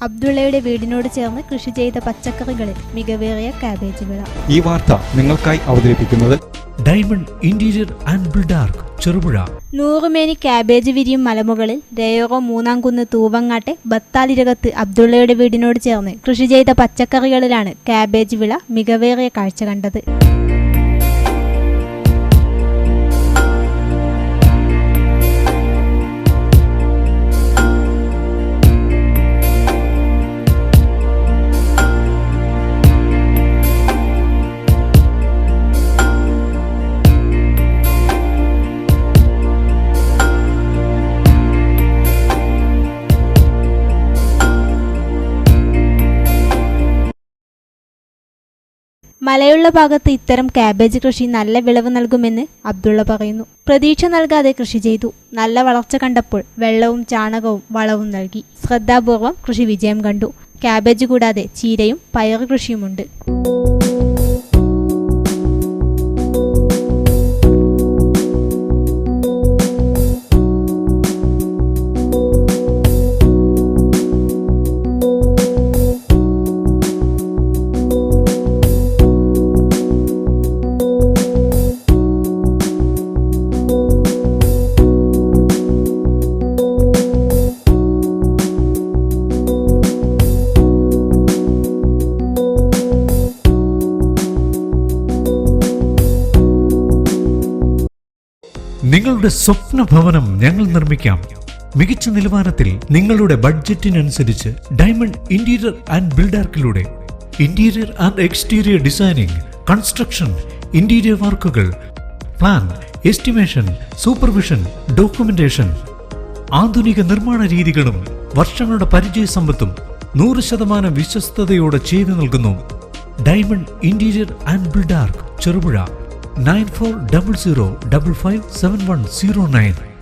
അബ്ദുള്ളയുടെ വീടിനോട് ചേർന്ന് കൃഷി ചെയ്ത പച്ചക്കറികളിൽ മികവേറിയ കാബേജ് വിള. ഈ വാർത്ത നിങ്ങൾക്കായി അവതരിപ്പിക്കുന്നത് diamond interior and Buildark Cherupuzha. 100 Meni cabbage വിരിയും മലമുകളിൽ രേയറോ മൂന്നാംകുന്ന് തൂവങ്ങാട്ടെ ബത്താലിരകത്ത് അബ്ദുള്ളയുടെ വീടിനോട് ചേർന്ന് കൃഷി ചെയ്ത പച്ചക്കറികളിലാണ് കാബേജ് വിള മികവേറിയ കാഴ്ച കണ്ടത്. മലയുള്ള ഭാഗത്ത് ഇത്തരം കാബേജ് കൃഷി നല്ല വിളവ് നൽകുമെന്ന് അബ്ദുള്ള പറയുന്നു. പ്രതീക്ഷ നൽകാതെ കൃഷി ചെയ്തു. നല്ല വളർച്ച കണ്ടപ്പോൾ വെള്ളവും ചാണകവും വളവും നൽകി. ശ്രദ്ധാപൂർവം കൃഷി വിജയം കണ്ടു. കാബേജ് കൂടാതെ ചീരയും പയറ് കൃഷിയുമുണ്ട്. നിങ്ങളുടെ സ്വപ്ന ഭവനം ഞങ്ങൾ നിർമ്മിക്കാം. മികച്ച നിലവാരത്തിൽ നിങ്ങളുടെ ബഡ്ജറ്റിനനുസരിച്ച് ഡയമണ്ട് ഇന്റീരിയർ ആൻഡ് ബിൽഡാർക്കിലൂടെ interior and exterior designing, construction, interior വർക്കുകൾ, പ്ലാൻ, എസ്റ്റിമേഷൻ, സൂപ്പർവിഷൻ, ഡോക്യുമെന്റേഷൻ, ആധുനിക നിർമ്മാണ രീതികളും വർഷങ്ങളുടെ പരിചയ സമ്പത്തും 100% വിശ്വസ്തയോടെ ചെയ്തു നൽകുന്നു. Diamond interior and Buildark Cherupuzha. 9400557109